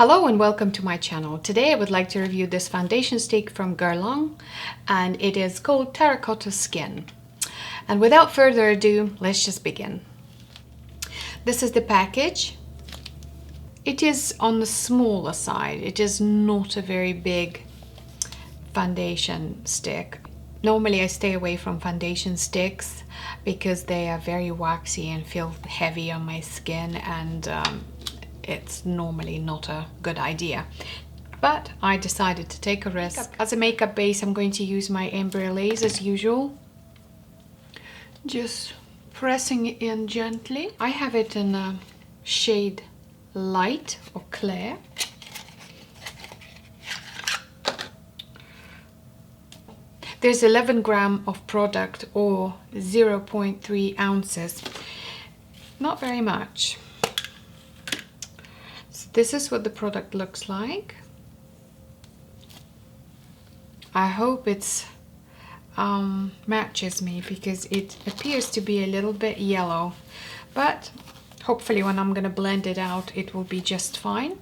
Hello and welcome to my channel. Today I would like to review this foundation stick from Guerlain and it is called Terracotta Skin. And without further ado, let's just begin. This is the package. It is on the smaller side. It is not a very big foundation stick. Normally I stay away from foundation sticks because they are very waxy and feel heavy on my skin, and it's normally not a good idea. But I decided to take a risk. As a makeup base, I'm going to use my Embryolisse as usual. Just pressing it in gently. I have it in a shade Light or Clair. There's 11 grams of product or 0.3 ounces. Not very much. So this is what the product looks like. I hope it's matches me because it appears to be a little bit yellow, but hopefully when I'm gonna blend it out it will be just fine.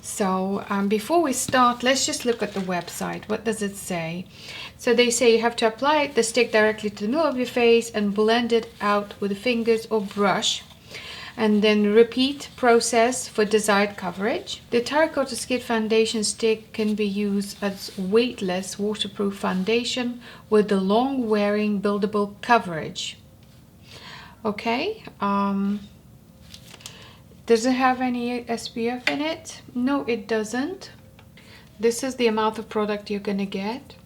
So before we start, let's just look at the website. What does it say? So they say you have to apply the stick directly to the middle of your face and blend it out with the fingers or brush, and then repeat process for desired coverage. The Terracotta Skin foundation stick can be used as weightless waterproof foundation with the long wearing buildable coverage. Okay. Does it have any SPF in it? No, it doesn't. This is the amount of product you're gonna get.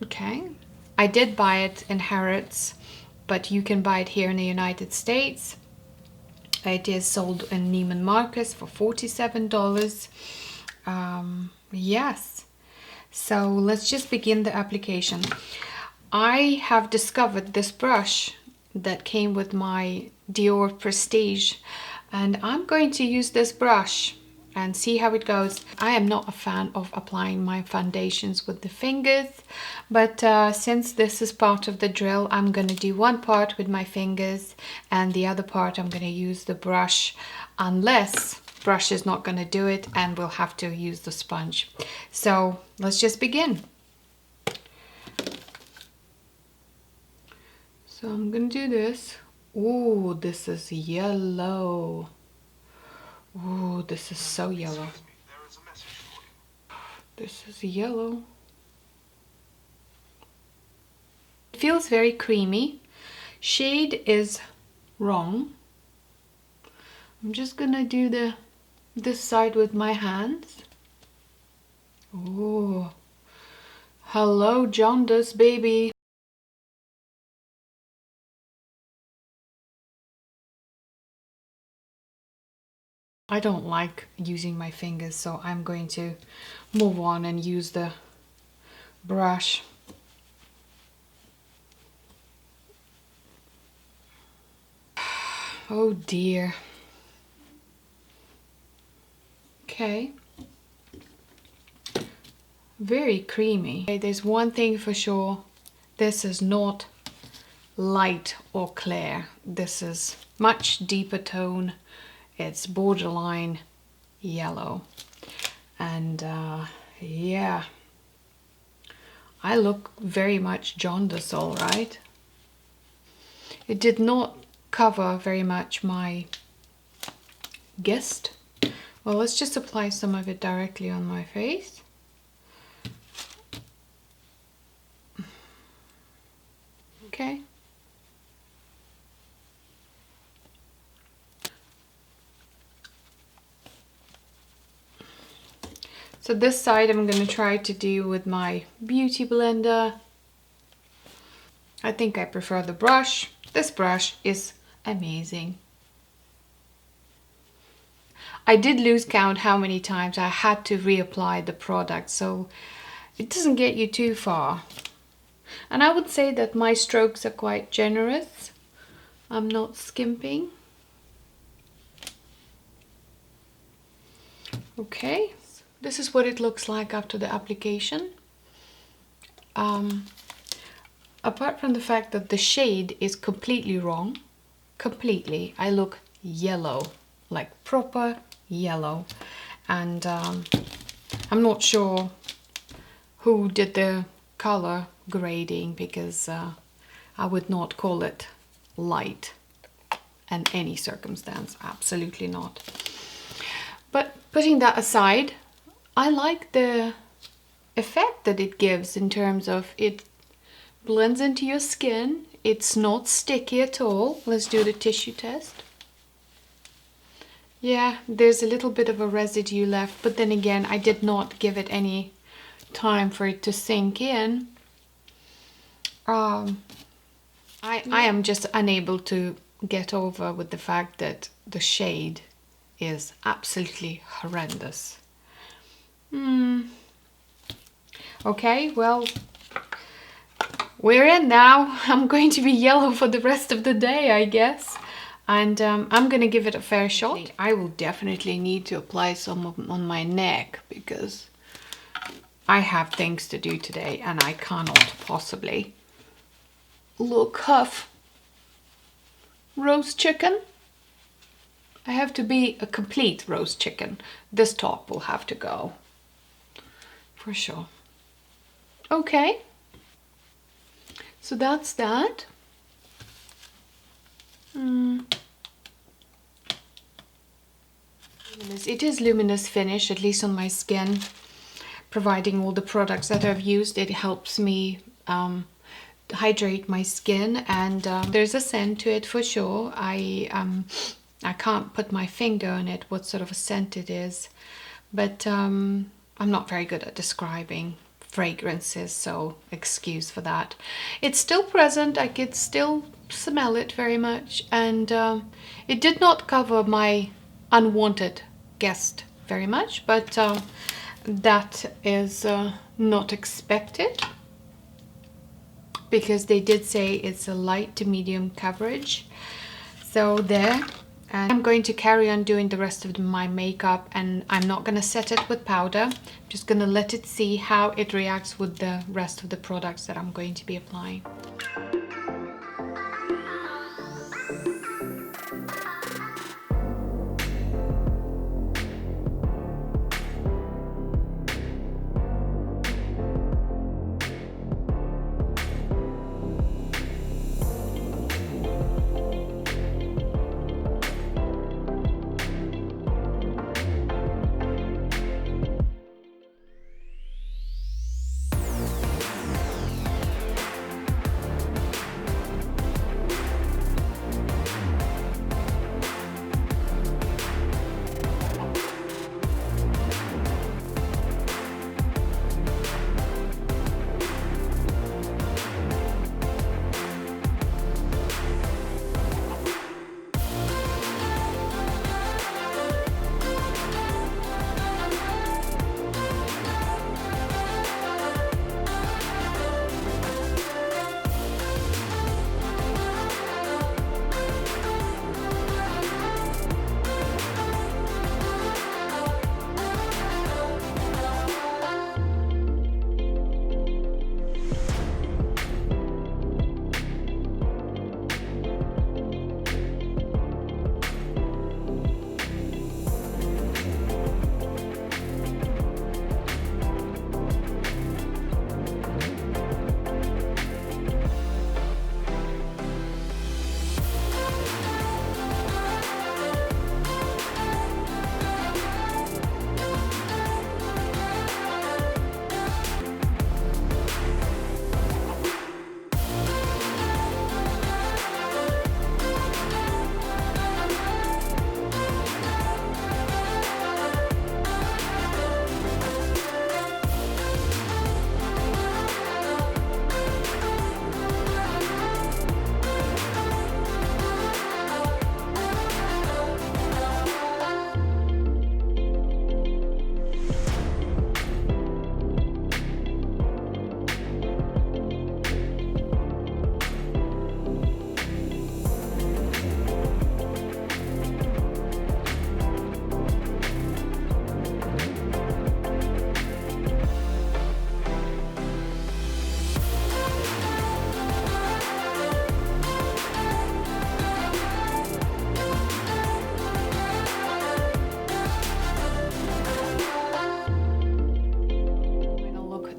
Okay. I did buy it in Harrods, but you can buy it here in the United States. It is sold in Neiman Marcus for $47. Yes. So let's just begin the application. I have discovered this brush that came with my Dior Prestige, and I'm going to use this brush and see how it goes. I am not a fan of applying my foundations with the fingers, but since this is part of the drill, I'm going to do one part with my fingers and the other part I'm going to use the brush, unless brush is not going to do it and we'll have to use the sponge. So let's just begin. So I'm gonna do this. Ooh, this is yellow. Ooh, this is so yellow. This is yellow. It feels very creamy. Shade is wrong. I'm just gonna do this side with my hands. Ooh. Hello, jaundice, baby. I don't like using my fingers, so I'm going to move on and use the brush. Oh dear. Okay. Very creamy. Okay, there's one thing for sure. This is not light or clear. This is much deeper tone. It's borderline yellow, and yeah, I look very much jaundice, all right. It did not cover very much my guest. Well, let's just apply some of it directly on my face. Okay. So this side I'm going to try to do with my beauty blender. I think I prefer the brush. This brush is amazing. I did lose count how many times I had to reapply the product, so it doesn't get you too far. And I would say that my strokes are quite generous. I'm not skimping. Okay. This is what it looks like after the application. Apart from the fact that the shade is completely wrong, completely. I look yellow, like proper yellow. And I'm not sure who did the color grading, because I would not call it light in any circumstance, absolutely not. But putting that aside, I like the effect that it gives in terms of it blends into your skin. It's not sticky at all. Let's do the tissue test. Yeah, there's a little bit of a residue left, but then again, I did not give it any time for it to sink in. I am just unable to get over with the fact that the shade is absolutely horrendous. Okay, well, we're in now. I'm going to be yellow for the rest of the day, I guess. And I'm going to give it a fair shot. I will definitely need to apply some on my neck, because I have things to do today and I cannot possibly look half roast chicken. I have to be a complete roast chicken. This top will have to go for sure. Okay, so that's that. It is Luminous Finish, at least on my skin, providing all the products that I've used. It helps me hydrate my skin, and there's a scent to it for sure. I can't put my finger on it, what sort of a scent it is, but I'm not very good at describing fragrances, so excuse for that. It's still present, I could still smell it very much, and it did not cover my unwanted guest very much, but that is not expected, because they did say it's a light to medium coverage. So there. And I'm going to carry on doing the rest of my makeup, and I'm not going to set it with powder. I'm just going to let it see how it reacts with the rest of the products that I'm going to be applying.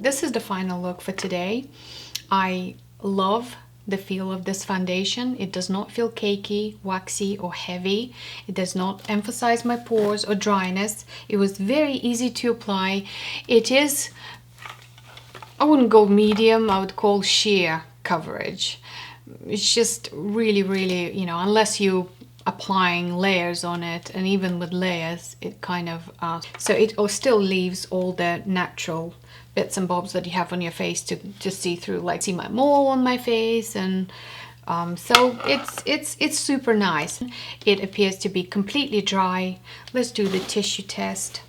this is the final look for today. I love the feel of this foundation. It does not feel cakey, waxy, or heavy. It does not emphasize my pores or dryness. It was very easy to apply. It is, I wouldn't go medium, I would call sheer coverage. It's just really, really, you know, unless you applying layers on it, and even with layers it kind of so it still leaves all the natural bits and bobs that you have on your face to see through, like see my mole on my face, and so it's super nice. It appears to be completely dry. Let's do the tissue test.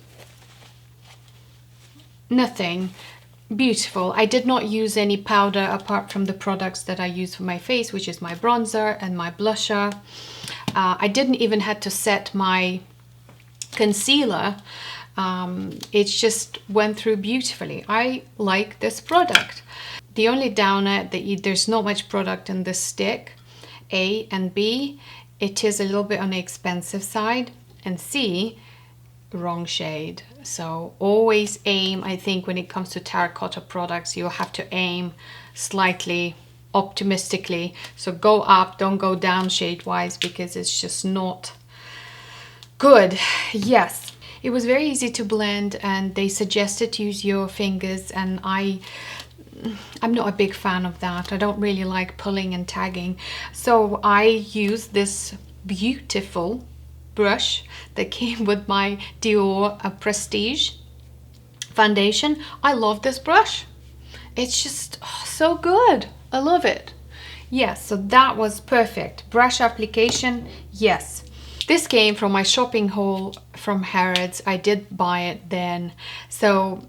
Nothing. Beautiful. I did not use any powder apart from the products that I use for my face, which is my bronzer and my blusher. I didn't even had to set my concealer. It just went through beautifully. I like this product. The only downer that there's not much product in this stick, A, and B, it is a little bit on the expensive side, and C, wrong shade. So always aim, I think when it comes to terracotta products, you'll have to aim slightly optimistically. So go up, don't go down shade wise, because it's just not good. Yes, it was very easy to blend, and they suggested to use your fingers, and I'm not a big fan of that. I don't really like pulling and tagging. So I used this beautiful brush that came with my Dior Prestige foundation. I love this brush. It's just so good. I love it. Yes, so that was perfect. Brush application, yes. This came from my shopping haul from Harrods. I did buy it then, so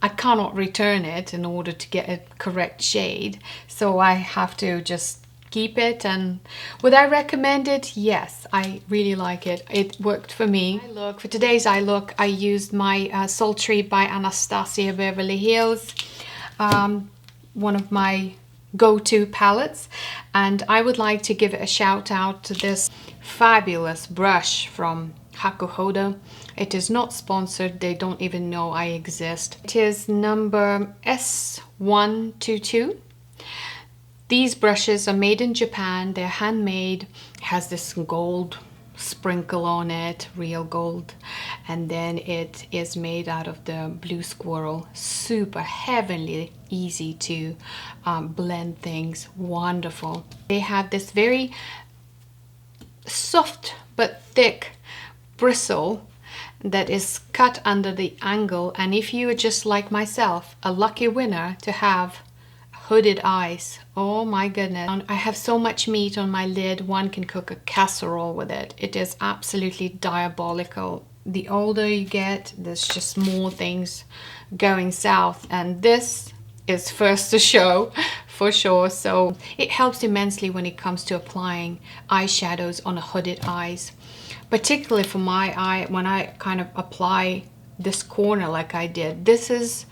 I cannot return it in order to get a correct shade. So I have to just keep it. And would I recommend it? Yes, I really like it. It worked for me. For today's eye look, I used my Sultry by Anastasia Beverly Hills, one of my go-to palettes, and I would like to give it a shout out to this fabulous brush from Hakuhodo. It is not sponsored, they don't even know I exist. It is number S122. These brushes are made in Japan, they're handmade. It has this gold sprinkle on it, real gold, and then it is made out of the blue squirrel. Super heavenly easy to blend things, wonderful. They have this very soft but thick bristle that is cut under the angle, and if you are just like myself, a lucky winner to have hooded eyes. Oh my goodness. I have so much meat on my lid, one can cook a casserole with it. It is absolutely diabolical. The older you get, there's just more things going south, and this is first to show for sure. So it helps immensely when it comes to applying eyeshadows on a hooded eyes, particularly for my eye. When I kind of apply this corner like I did, this is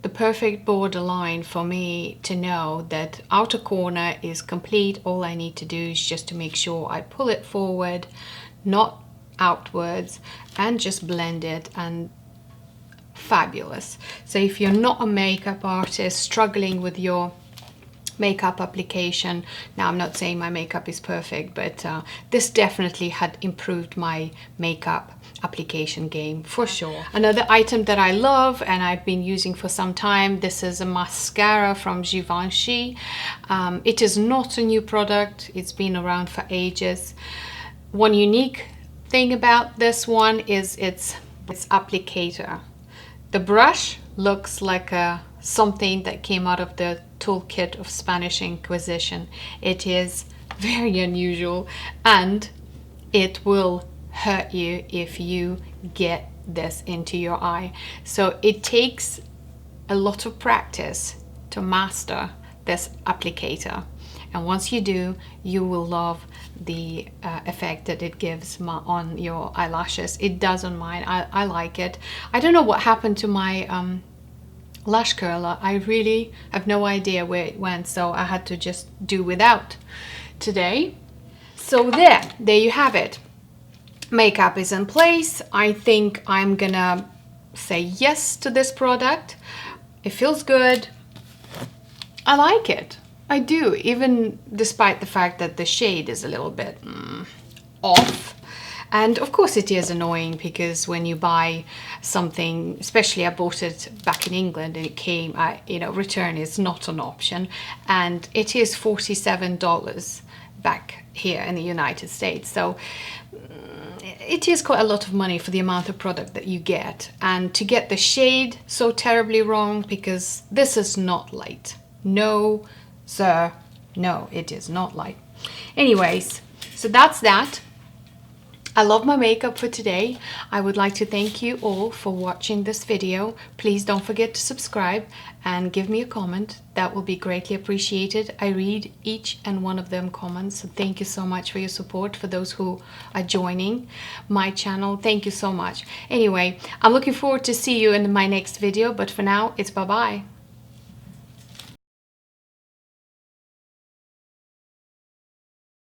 the perfect borderline for me to know that outer corner is complete. All I need to do is just to make sure I pull it forward, not outwards, and just blend it, and fabulous. So if you're not a makeup artist struggling with your makeup application, now I'm not saying my makeup is perfect, but this definitely had improved my makeup application game for sure. Another item that I love and I've been using for some time, this is a mascara from Givenchy. It is not a new product, it's been around for ages. One unique thing about this one is its applicator. The brush looks like something that came out of the toolkit of Spanish Inquisition. It is very unusual, and it will hurt you if you get this into your eye. So it takes a lot of practice to master this applicator, and once you do, you will love the effect that it gives on your eyelashes. It does on mine. I like it. I don't know what happened to my lash curler. I really have no idea where it went, so I had to just do without today. So there you have it. Makeup is in place. I think I'm gonna say yes to this product. It feels good. I like it. I do, even despite the fact that the shade is a little bit off. And of course it is annoying because when you buy something, especially I bought it back in England and it came, you know, return is not an option. And it is $47 back here in the United States. So it is quite a lot of money for the amount of product that you get. And to get the shade so terribly wrong, because this is not light. No, sir, no, it is not light. Anyways, so that's that. I love my makeup for today. I would like to thank you all for watching this video. Please don't forget to subscribe and give me a comment. That will be greatly appreciated. I read each and one of them comments. So thank you so much for your support. For those who are joining my channel, thank you so much. Anyway, I'm looking forward to see you in my next video. But for now, it's bye-bye.